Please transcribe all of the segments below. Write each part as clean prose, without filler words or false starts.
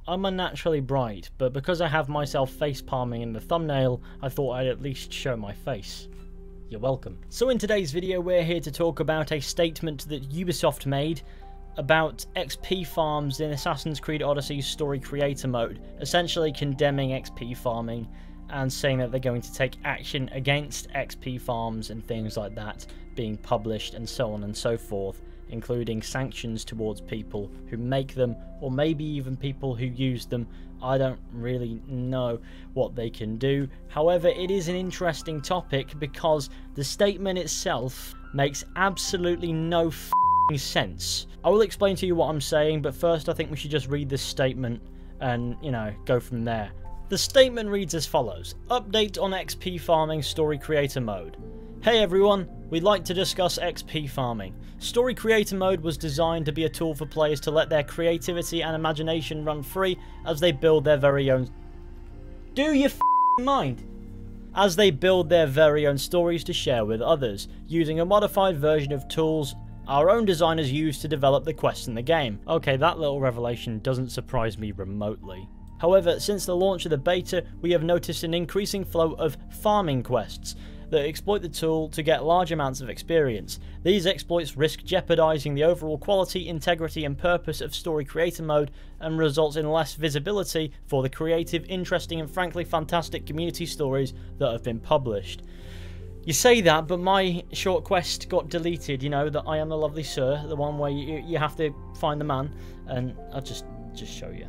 I'm unnaturally bright, but because I have myself face palming in the thumbnail, I thought I'd at least show my face. You're welcome. So in today's video, we're here to talk about a statement that Ubisoft made about XP farms in Assassin's Creed Odyssey's story creator mode, essentially condemning XP farming and saying that they're going to take action against XP farms and things like that being published and so on and so forth, including sanctions towards people who make them, or maybe even people who use them. I don't really know what they can do. However, it is an interesting topic because the statement itself makes absolutely no sense. I will explain to you what I'm saying, but first I think we should just read this statement and, go from there. The statement reads as follows. Update on XP farming story creator mode. Hey everyone, we'd like to discuss XP farming. Story creator mode was designed to be a tool for players to let their creativity and imagination run free as they build their very own... Do you mind? As they build their very own stories to share with others, using a modified version of tools our own designers use to develop the quests in the game. Okay, that little revelation doesn't surprise me remotely. However, since the launch of the beta, we have noticed an increasing flow of farming quests that exploit the tool to get large amounts of experience. These exploits risk jeopardizing the overall quality, integrity and purpose of story creator mode and results in less visibility for the creative, interesting and frankly fantastic community stories that have been published. You say that, but my short quest got deleted, that I am the lovely sir, the one where you have to find the man, and I'll just show you.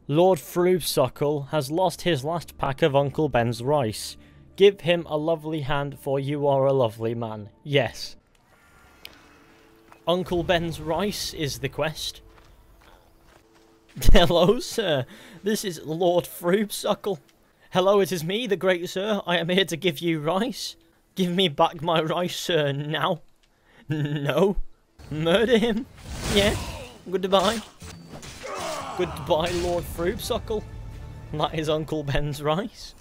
Lord Fruitsuckle has lost his last pack of Uncle Ben's rice. Give him a lovely hand, for you are a lovely man. Yes. Uncle Ben's rice is the quest. Hello, sir. This is Lord Fruitsuckle. Hello, it is me, the great sir. I am here to give you rice. Give me back my rice, sir, now. No. Murder him. Yeah. Goodbye. Goodbye, Lord Fruitsuckle. That is Uncle Ben's rice.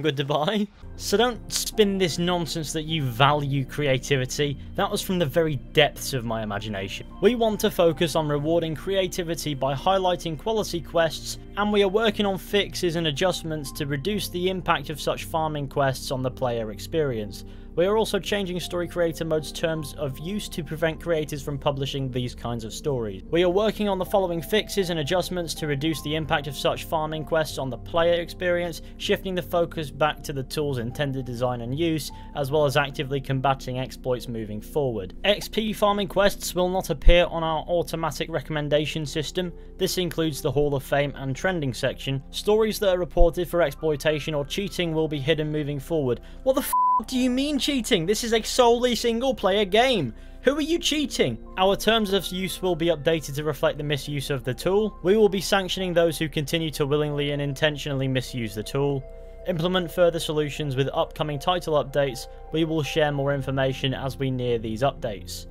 Goodbye. So don't spin this nonsense that you value creativity. That was from the very depths of my imagination. We want to focus on rewarding creativity by highlighting quality quests, and we are working on fixes and adjustments to reduce the impact of such farming quests on the player experience. We are also changing story creator mode's terms of use to prevent creators from publishing these kinds of stories. We are working on the following fixes and adjustments to reduce the impact of such farming quests on the player experience, shifting the focus back to the tool's intended design and use, as well as actively combating exploits moving forward. XP farming quests will not appear on our automatic recommendation system. This includes the Hall of Fame and trending section. Stories that are reported for exploitation or cheating will be hidden moving forward. What the f*** do you mean cheating? This is a solely single player game. Who are you cheating? Our terms of use will be updated to reflect the misuse of the tool. We will be sanctioning those who continue to willingly and intentionally misuse the tool. Implement further solutions with upcoming title updates. We will share more information as we near these updates.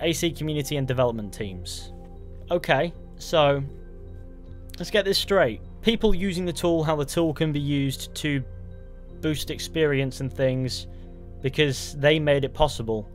AC community and development teams. Okay, so let's get this straight. People using the tool, how the tool can be used to boost experience and things because they made it possible.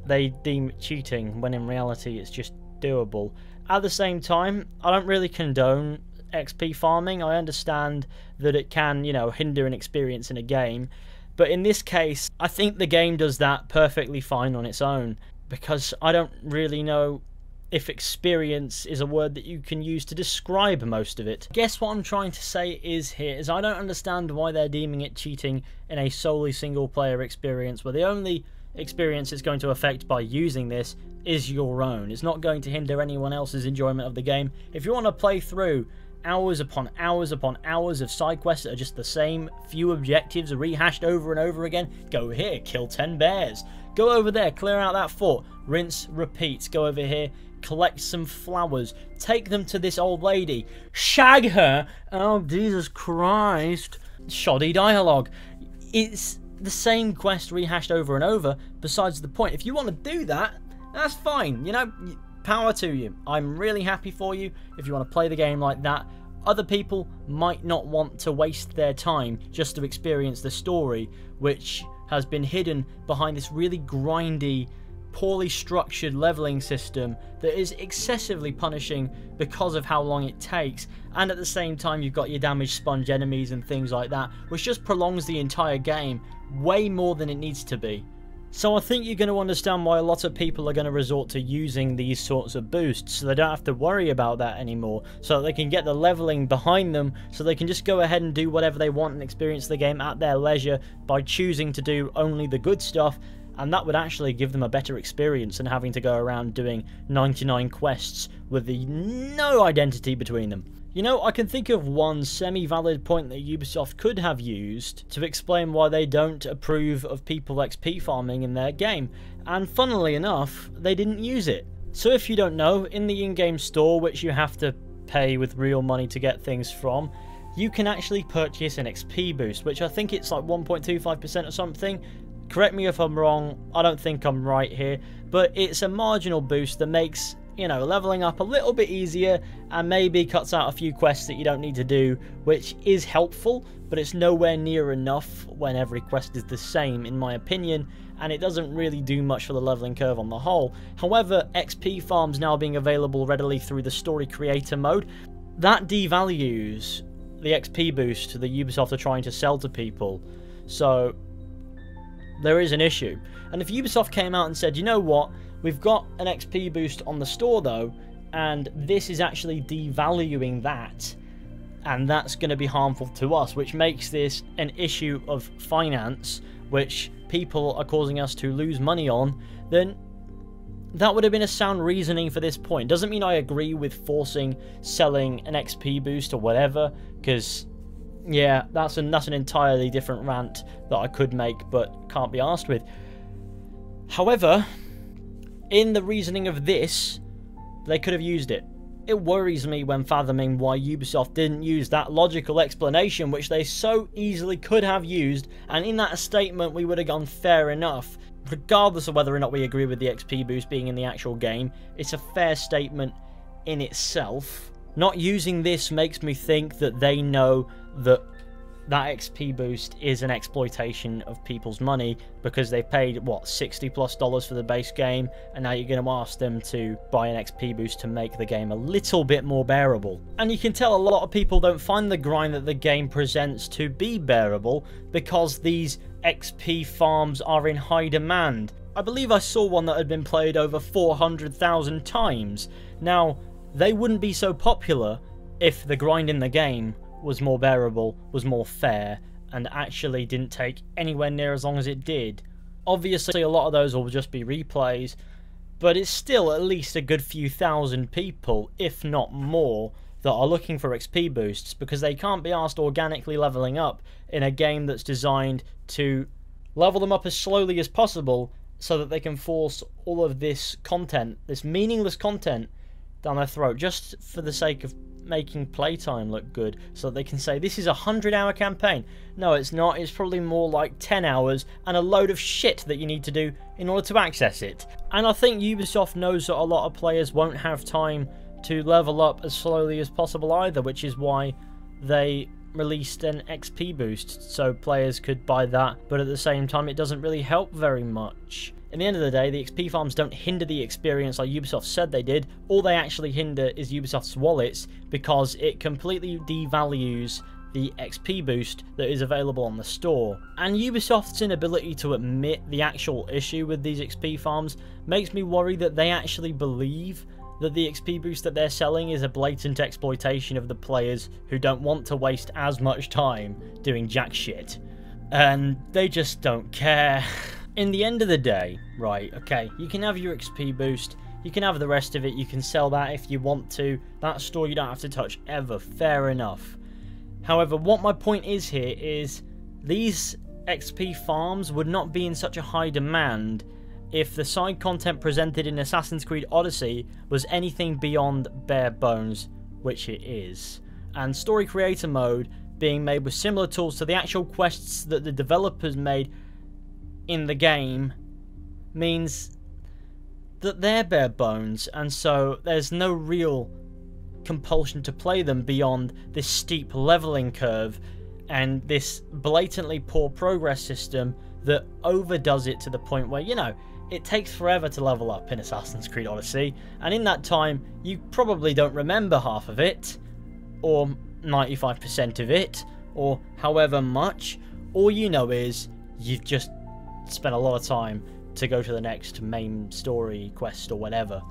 They deem it cheating when in reality it's just doable. At the same time, I don't really condone XP farming. I understand that it can, hinder an experience in a game, but in this case, I think the game does that perfectly fine on its own, because I don't really know if experience is a word that you can use to describe most of it. I guess what I'm trying to say is I don't understand why they're deeming it cheating in a solely single player experience, where the only experience it's going to affect by using this is your own. It's not going to hinder anyone else's enjoyment of the game. If you want to play through hours upon hours upon hours of side quests that are just the same few objectives rehashed over and over again, go here, kill 10 bears. Go over there, clear out that fort, rinse, repeat. Go over here, collect some flowers, take them to this old lady, shag her. Oh, Jesus Christ. Shoddy dialogue. It's the same quest rehashed over and over, besides the point. If you want to do that, that's fine, power to you. I'm really happy for you if you want to play the game like that. Other people might not want to waste their time just to experience the story, which has been hidden behind this really grindy poorly structured leveling system that is excessively punishing because of how long it takes, and at the same time you've got your damage sponge enemies and things like that, which just prolongs the entire game way more than it needs to be. So I think you're going to understand why a lot of people are going to resort to using these sorts of boosts, so they don't have to worry about that anymore, so that they can get the leveling behind them, so they can just go ahead and do whatever they want and experience the game at their leisure by choosing to do only the good stuff. And that would actually give them a better experience than having to go around doing 99 quests with no identity between them. You know, I can think of one semi-valid point that Ubisoft could have used to explain why they don't approve of people XP farming in their game, and funnily enough, they didn't use it. So if you don't know, in the in-game store, which you have to pay with real money to get things from, you can actually purchase an XP boost, which I think it's like 1.25% or something. Correct me if I'm wrong, I don't think I'm right here, but it's a marginal boost that makes, you know, leveling up a little bit easier and maybe cuts out a few quests that you don't need to do, which is helpful, but it's nowhere near enough when every quest is the same, in my opinion, and it doesn't really do much for the leveling curve on the whole. However, XP farms now being available readily through the story creator mode, that devalues the XP boost that Ubisoft are trying to sell to people. So there is an issue. And if Ubisoft came out and said, you know what, we've got an XP boost on the store though, and this is actually devaluing that, and that's going to be harmful to us, which makes this an issue of finance, which people are causing us to lose money on, then that would have been a sound reasoning for this point. Doesn't mean I agree with forcing selling an XP boost or whatever, because yeah, that's an entirely different rant that I could make, but can't be arsed with. However, in the reasoning of this, they could have used it. It worries me when fathoming why Ubisoft didn't use that logical explanation, which they so easily could have used, and in that statement we would have gone fair enough. Regardless of whether or not we agree with the XP boost being in the actual game, it's a fair statement in itself. Not using this makes me think that they know that that XP boost is an exploitation of people's money, because they paid, what, $60+ for the base game, and now you're going to ask them to buy an XP boost to make the game a little bit more bearable. And you can tell a lot of people don't find the grind that the game presents to be bearable, because these XP farms are in high demand. I believe I saw one that had been played over 400,000 times. Now, they wouldn't be so popular if the grind in the game was more bearable, was more fair, and actually didn't take anywhere near as long as it did. Obviously, a lot of those will just be replays, but it's still at least a good few thousand people, if not more, that are looking for XP boosts, because they can't be asked organically leveling up in a game that's designed to level them up as slowly as possible so that they can force all of this content, this meaningless content, down their throat, just for the sake of making playtime look good, so that they can say this is a 100-hour campaign. No, it's not. It's probably more like 10 hours and a load of shit that you need to do in order to access it. And I think Ubisoft knows that a lot of players won't have time to level up as slowly as possible either, which is why they released an XP boost, so players could buy that, but at the same time it doesn't really help very much. In the end of the day, the XP farms don't hinder the experience like Ubisoft said they did. All they actually hinder is Ubisoft's wallets, because it completely devalues the XP boost that is available on the store. And Ubisoft's inability to admit the actual issue with these XP farms makes me worry that they actually believe that the XP boost that they're selling is a blatant exploitation of the players who don't want to waste as much time doing jack shit. And they just don't care. In the end of the day, right, okay, you can have your XP boost, you can have the rest of it, you can sell that if you want to, that store you don't have to touch ever, fair enough. However, what my point is here is, these XP farms would not be in such a high demand if the side content presented in Assassin's Creed Odyssey was anything beyond bare bones, which it is. And story creator mode being made with similar tools to the actual quests that the developers made in the game means that they're bare bones, and so there's no real compulsion to play them beyond this steep leveling curve and this blatantly poor progress system that overdoes it to the point where, you know, it takes forever to level up in Assassin's Creed Odyssey, and in that time, you probably don't remember half of it, or 95% of it, or however much. All you know is you've just spent a lot of time to go to the next main story quest or whatever.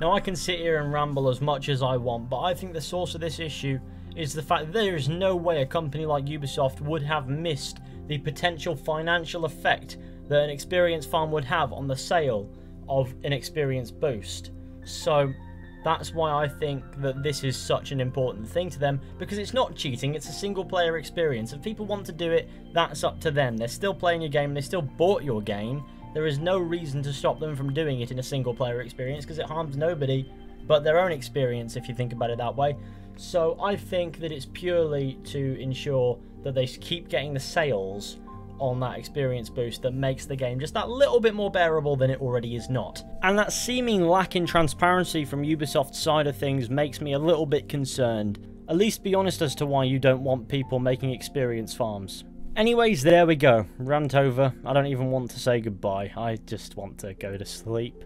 Now, I can sit here and ramble as much as I want, but I think the source of this issue is the fact that there is no way a company like Ubisoft would have missed the potential financial effect that an experience farm would have on the sale of an experience boost. So that's why I think that this is such an important thing to them, because it's not cheating, it's a single player experience. If people want to do it, that's up to them. They're still playing your game, they still bought your game. There is no reason to stop them from doing it in a single player experience, because it harms nobody but their own experience, if you think about it that way. So I think that it's purely to ensure that they keep getting the sales on that experience boost that makes the game just that little bit more bearable than it already is not. And that seeming lack in transparency from Ubisoft's side of things makes me a little bit concerned. At least be honest as to why you don't want people making experience farms. Anyways, there we go. Rant over. I don't even want to say goodbye. I just want to go to sleep.